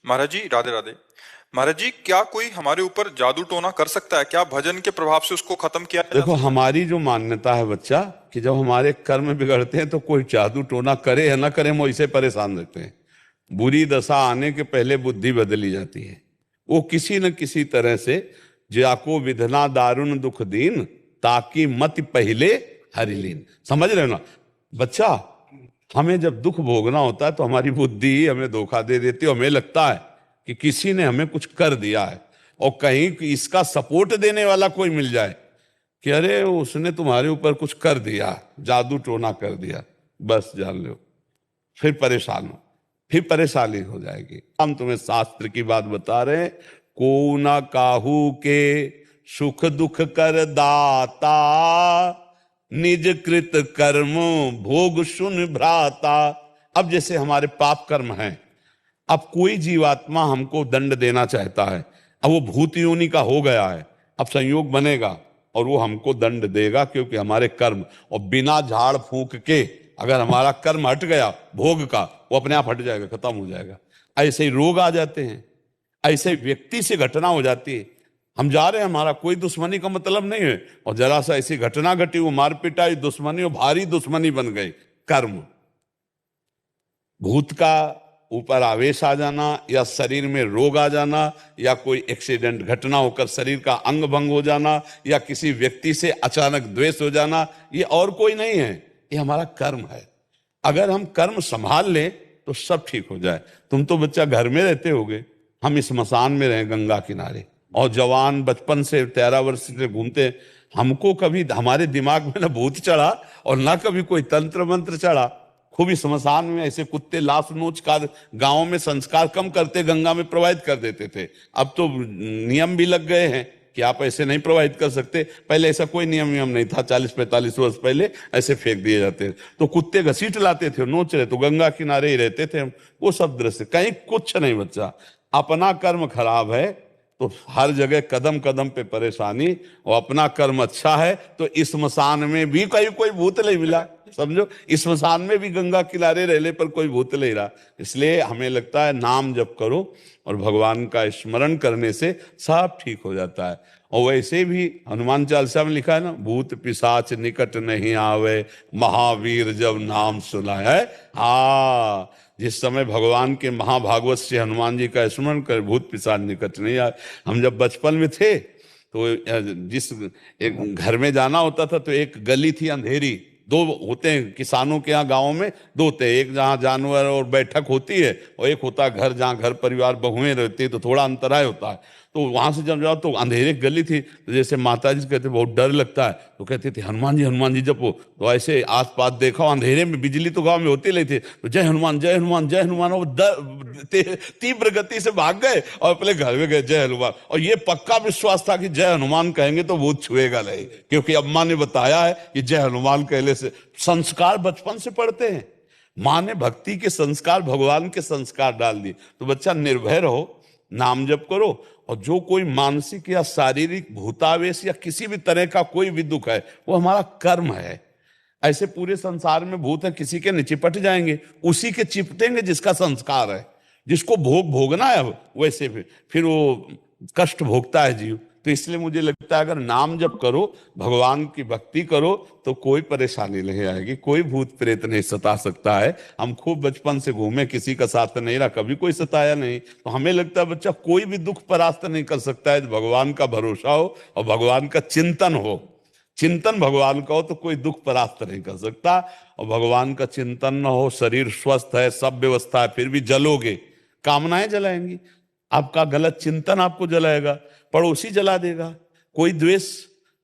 महाराज जी राधे राधे। महाराज जी, क्या कोई हमारे ऊपर जादू टोना कर सकता है? क्या भजन के प्रभाव से उसको खत्म किया जा देखो, सकता हमारी जो मान्यता है बच्चा, कि जब हमारे कर्म बिगड़ते हैं तो कोई जादू टोना करे या ना करे, हम वैसे परेशान रहते हैं। बुरी दशा आने के पहले बुद्धि बदली जाती है। वो किसी न किसी तरह से, जाको विधना दारुण दुख दीन, ताकि मत पहले हरिलीन। समझ रहे हो ना बच्चा? हमें जब दुख भोगना होता है तो हमारी बुद्धि ही हमें धोखा दे देती है। हमें लगता है कि किसी ने हमें कुछ कर दिया है, और कहीं इसका सपोर्ट देने वाला कोई मिल जाए कि अरे उसने तुम्हारे ऊपर कुछ कर दिया, जादू टोना कर दिया, बस जान लो, फिर परेशान हो, फिर परेशानी हो जाएगी। हम तुम्हें शास्त्र की बात बता रहे हैं। को ना काहू के सुख दुख कर दाता, निज कृत कर्म भोग सुन भ्राता। अब जैसे हमारे पाप कर्म हैं, अब कोई जीवात्मा हमको दंड देना चाहता है, अब वो भूत योनि का हो गया है, अब संयोग बनेगा और वो हमको दंड देगा, क्योंकि हमारे कर्म, और बिना झाड़ फूंक के अगर हमारा कर्म हट गया भोग का, वो अपने आप हट जाएगा, खत्म हो जाएगा। ऐसे ही रोग आ जाते हैं, ऐसे व्यक्ति से घटना हो जाती है। हम जा रहे हैं, हमारा कोई दुश्मनी का मतलब नहीं है, और जरा सा ऐसी घटना घटी, वो मार पिटाई, दुश्मनी, और भारी दुश्मनी बन गई। कर्म, भूत का ऊपर आवेश आ जाना, या शरीर में रोग आ जाना, या कोई एक्सीडेंट घटना होकर शरीर का अंग भंग हो जाना, या किसी व्यक्ति से अचानक द्वेष हो जाना, ये और कोई नहीं है, ये हमारा कर्म है। अगर हम कर्म संभाल लें तो सब ठीक हो जाए। तुम तो बच्चा घर में रहते होगे, हम इस स्मशान में रहे गंगा किनारे, और जवान बचपन से 13 वर्ष से घूमते, हमको कभी हमारे दिमाग में ना भूत चढ़ा और ना कभी कोई तंत्र मंत्र चढ़ा। खूब ही स्मशान में ऐसे कुत्ते लाश नोच का गांव में संस्कार कम करते, गंगा में प्रवाहित कर देते थे। अब तो नियम भी लग गए हैं कि आप ऐसे नहीं प्रवाहित कर सकते। पहले ऐसा कोई नियम नहीं था, 40-45 वर्ष पहले ऐसे फेंक दिए जाते थे, तो कुत्ते घसीट लाते थे, नोच रहे तो गंगा किनारे ही रहते थे। वो सब दृश्य कहीं कुछ नहीं बच्चा। अपना कर्म खराब है तो हर जगह कदम कदम पे परेशानी, और अपना कर्म अच्छा है तो इस स्मशान में भी कहीं कोई भूत नहीं मिला। समझो, इस स्मशान में भी गंगा किनारे रहने पर कोई भूत नहीं रहा। इसलिए हमें लगता है नाम जप करो और भगवान का स्मरण करने से सब ठीक हो जाता है। और वैसे भी हनुमान चालीसा में लिखा है ना, भूत पिशाच निकट नहीं आवे, महावीर जब नाम सुनाए। हाँ, जिस समय भगवान के महाभागवत से हनुमान जी का स्मरण कर, भूत पिशाच निकट नहीं आए। हम जब बचपन में थे तो जिस एक घर में जाना होता था तो एक गली थी अंधेरी, दो होते हैं किसानों के यहाँ गाँव में, दो होते हैं, एक जहाँ जानवर और बैठक होती है, और एक होता है घर जहाँ घर परिवार बहुएं रहती है, तो थोड़ा अंतराय होता है। तो वहां से जब जाओ तो अंधेरे गली थी, तो जैसे माता जी कहते बहुत डर लगता है, तो कहते थे हनुमान जी जपो। तो ऐसे आस पास देखा, अंधेरे में बिजली तो गांव में होती नहीं थी, तो जय हनुमान जय हनुमान जय हनुमान, वो तीव्र गति से भाग गए और अपने घर में गए जय हनुमान। और ये पक्का विश्वास था कि जय हनुमान कहेंगे तो भूत छुएगा नहीं, क्योंकि अम्मा ने बताया है कि जय हनुमान कहने से संस्कार बचपन से पढ़ते हैं। माँ ने भक्ति के संस्कार, भगवान के संस्कार डाल दिए। तो बच्चा निर्भय रहो, नाम जप करो, और जो कोई मानसिक या शारीरिक भूतावेश या किसी भी तरह का कोई भी दुख है, वो हमारा कर्म है। ऐसे पूरे संसार में भूत है, किसी के नहीं चिपट जाएंगे, उसी के चिपटेंगे जिसका संस्कार है, जिसको भोग भोगना है। अब वैसे फिर वो कष्ट भोगता है जीव। तो इसलिए मुझे लगता है अगर नाम जप करो, भगवान की भक्ति करो, तो कोई परेशानी नहीं आएगी, कोई भूत प्रेत नहीं सता सकता है। हम खूब बचपन से घूमे, किसी का साथ नहीं रहा, कभी कोई सताया नहीं। तो हमें लगता है बच्चा कोई भी दुख परास्त नहीं कर सकता है। भगवान का भरोसा हो और भगवान का चिंतन हो, चिंतन भगवान का हो, तो कोई दुख परास्त नहीं कर सकता। और भगवान का चिंतन न हो, शरीर स्वस्थ है, सब व्यवस्था है, फिर भी जलोगे, कामनाएं जलाएंगी। आपका गलत चिंतन आपको जलाएगा, पड़ोसी जला देगा, कोई द्वेष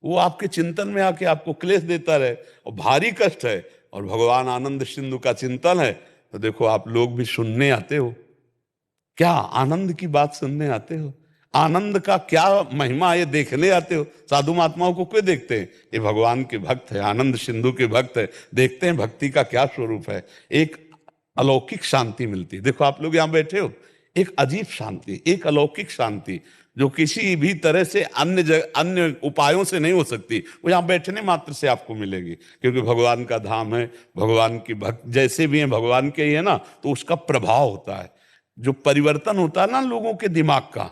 वो आपके चिंतन में आके आपको क्लेश देता रहे, और भारी कष्ट है। और भगवान आनंद सिंधु का चिंतन है, तो देखो आप लोग भी सुनने आते हो, क्या आनंद की बात सुनने आते हो, आनंद का क्या महिमा ये देखने आते हो। साधु महात्माओं को क्यों देखते हैं? ये भगवान के भक्त है, आनंद सिंधु के भक्त है, देखते हैं भक्ति का क्या स्वरूप है। एक अलौकिक शांति मिलती है। देखो आप लोग यहाँ बैठे हो, एक अजीब शांति, एक अलौकिक शांति, जो किसी भी तरह से अन्य उपायों से नहीं हो सकती, वो यहाँ बैठने मात्र से आपको मिलेगी। क्योंकि भगवान का धाम है, भगवान की भक्त जैसे भी हैं भगवान के ही है ना, तो उसका प्रभाव होता है। जो परिवर्तन होता है ना लोगों के दिमाग का,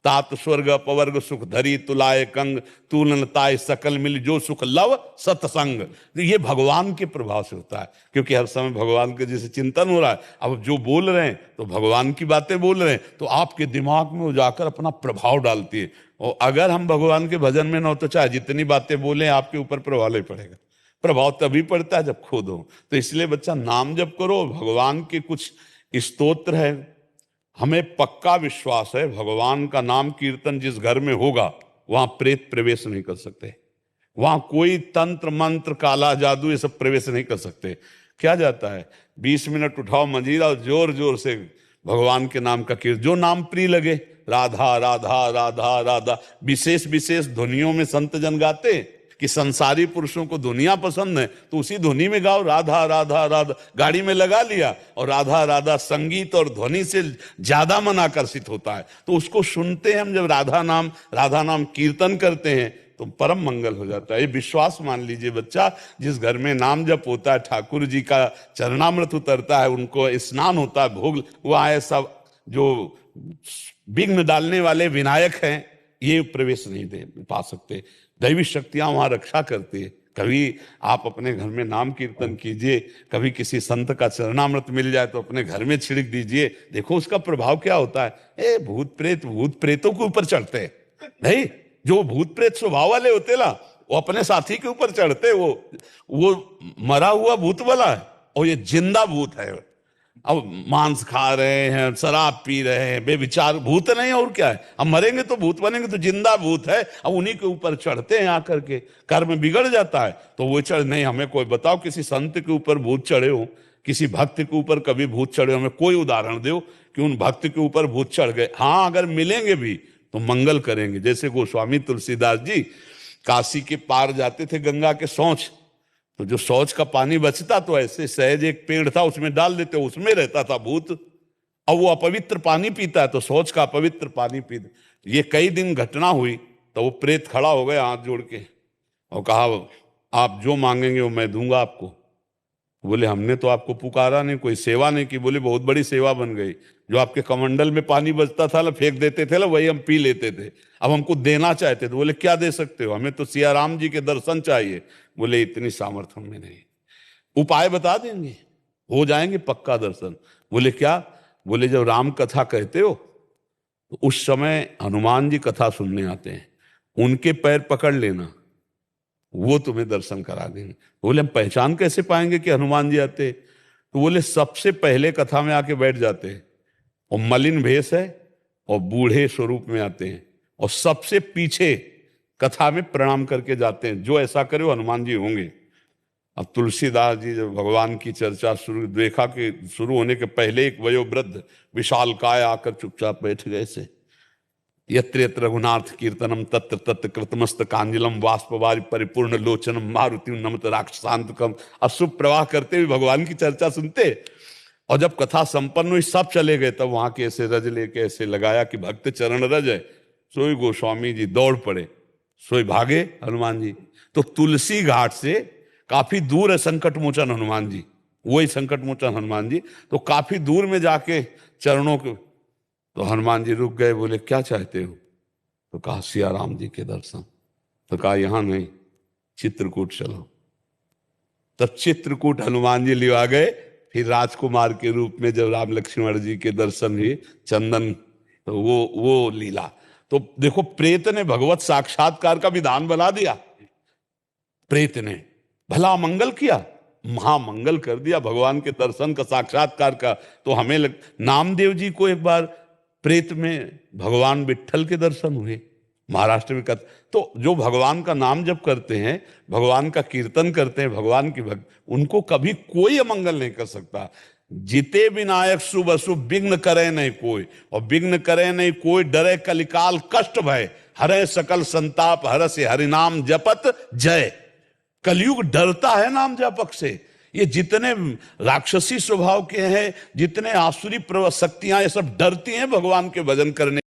तात स्वर्ग अपवर्ग सुख धरी तुलाए कंग तुलन ताय सकल मिल जो सुख लव सत्संग, तो ये भगवान के प्रभाव से होता है, क्योंकि हर समय भगवान के जैसे चिंतन हो रहा है। अब जो बोल रहे हैं तो भगवान की बातें बोल रहे हैं, तो आपके दिमाग में वो जाकर अपना प्रभाव डालती है। और अगर हम भगवान के भजन में न हो तो चाहे जितनी बातें बोले आपके ऊपर प्रभाव नहीं पड़ेगा। प्रभाव तभी पड़ता है जब खुद हो। तो इसलिए बच्चा नाम जप करो, भगवान के कुछ स्तोत्र है, हमें पक्का विश्वास है भगवान का नाम कीर्तन जिस घर में होगा वहां प्रेत प्रवेश नहीं कर सकते, वहां कोई तंत्र मंत्र काला जादू ये सब प्रवेश नहीं कर सकते। क्या जाता है 20 मिनट उठाओ मंजीरा और जोर जोर से भगवान के नाम का कीर्तन, जो नाम प्रिय लगे, राधा राधा राधा राधा। विशेष विशेष ध्वनियों में संत जन गाते कि संसारी पुरुषों को धुनिया पसंद है तो उसी धुनी में गाओ राधा राधा राधा, गाड़ी में लगा लिया और राधा राधा, संगीत और ध्वनि से ज्यादा मन आकर्षित होता है, तो उसको सुनते हैं हम जब राधा नाम कीर्तन करते हैं तो परम मंगल हो जाता है। ये विश्वास मान लीजिए बच्चा, जिस घर में नाम जप होता है, ठाकुर जी का चरणामृत उतरता है, उनको स्नान होता है, भोग वहां है, सब जो विघ्न डालने वाले विनायक हैं ये प्रवेश नहीं दे पा सकते। दैवी शक्तियां वहां रक्षा करती है। कभी आप अपने घर में नाम कीर्तन कीजिए, कभी किसी संत का चरणामृत मिल जाए तो अपने घर में छिड़क दीजिए, देखो उसका प्रभाव क्या होता है। भूत प्रेतों के ऊपर चढ़ते हैं नहीं, जो भूत प्रेत स्वभाव वाले होते ना वो अपने साथी के ऊपर चढ़ते, वो मरा हुआ भूत वाला है और ये जिंदा भूत है। अब मांस खा रहे हैं, शराब पी रहे हैं, बेविचार भूत नहीं और क्या है, अब मरेंगे तो भूत बनेंगे, तो जिंदा भूत है। अब उन्हीं के ऊपर चढ़ते हैं आकर के, कर्म बिगड़ जाता है तो वो चढ़ नहीं। हमें कोई बताओ किसी संत के ऊपर भूत चढ़े हो, किसी भक्त के ऊपर कभी भूत चढ़े हो, हमें कोई उदाहरण दो कि उन भक्त के ऊपर भूत चढ़ गए। हाँ अगर मिलेंगे भी तो मंगल करेंगे। जैसे गोस्वामी तुलसीदास जी काशी के पार जाते थे गंगा के शौच, तो जो शौच का पानी बचता तो ऐसे सहज एक पेड़ था उसमें डाल देते, उसमें रहता था भूत। अब वो अपवित्र पानी पीता है तो शौच का अपवित्र पानी पीते। ये कई दिन घटना हुई तो वो प्रेत खड़ा हो गया हाथ जोड़ के और कहा आप जो मांगेंगे वो मैं दूंगा आपको। बोले हमने तो आपको पुकारा नहीं, कोई सेवा नहीं की। बोले बहुत बड़ी सेवा बन गई, जो आपके कमंडल में पानी बचता था ना फेंक देते थे ना वही हम पी लेते थे, अब हमको देना चाहते थे। बोले क्या दे सकते हो, हमें तो सिया राम जी के दर्शन चाहिए। बोले इतनी सामर्थ्य में नहीं, उपाय बता देंगे, हो जाएंगे पक्का दर्शन। बोले क्या, बोले जब राम कथा कहते हो तो उस समय हनुमान जी कथा सुनने आते हैं, उनके पैर पकड़ लेना, वो तुम्हें दर्शन करा देंगे। बोले हम पहचान कैसे पाएंगे कि हनुमान जी आते, तो बोले सबसे पहले कथा में आके बैठ जाते हैं और मलिन भेष है और बूढ़े स्वरूप में आते हैं और सबसे पीछे कथा में प्रणाम करके जाते हैं, जो ऐसा करे वो हनुमान जी होंगे। अब तुलसीदास जी जब भगवान की चर्चा शुरू देखा कि शुरू होने के पहले एक वयोवृद्ध विशाल काय आकर चुपचाप बैठ गए से, यत्र यत्र रघुनाथ कीर्तनम तत्र तत्र कृतमस्त कांजलम वाष्पवारि परिपूर्ण लोचनम मारुति नमत राक्षसांतकम। अशुभ प्रवाह करते हुए भगवान की चर्चा सुनते, और जब कथा संपन्न हुई सब चले गए तब वहां के ऐसे रज लेके ऐसे लगाया कि भक्त चरण रज है, सोई गोस्वामी जी दौड़ पड़े, सोई भागे हनुमान जी। तो तुलसी घाट से काफी दूर है संकट मोचन हनुमान जी, वही संकट मोचन हनुमान जी। तो काफी दूर में जाके चरणों के, तो हनुमान जी रुक गए, बोले क्या चाहते हो, तो कहा सिया राम जी के दर्शन। तो कहा यहां नहीं चित्रकूट चलो। तब चित्रकूट हनुमान जी लिवा गए, फिर राजकुमार के रूप में जब राम लक्ष्मण जी के दर्शन हुए चंदन, तो वो लीला। तो देखो प्रेत ने भगवत साक्षात्कार का विधान बना दिया, प्रेत ने भला मंगल किया, महामंगल कर दिया भगवान के दर्शन का साक्षात्कार का। तो हमें नामदेव जी को एक बार प्रेत में भगवान विट्ठल के दर्शन हुए महाराष्ट्र में। तो जो भगवान का नाम जप करते हैं, भगवान का कीर्तन करते हैं, भगवान की भक्त, उनको कभी कोई अमंगल नहीं कर सकता। जिते विनायक शुभ अशुभ विघ्न करे नहीं कोई, और विघ्न करे नहीं कोई, डरे कलिकाल कष्ट भय, हरे सकल संताप हरसे हरिनाम जपत जय। कलयुग डरता है नाम जपक से। ये जितने राक्षसी स्वभाव के हैं, जितने आसुरी शक्तियां, ये सब डरती हैं भगवान के भजन करने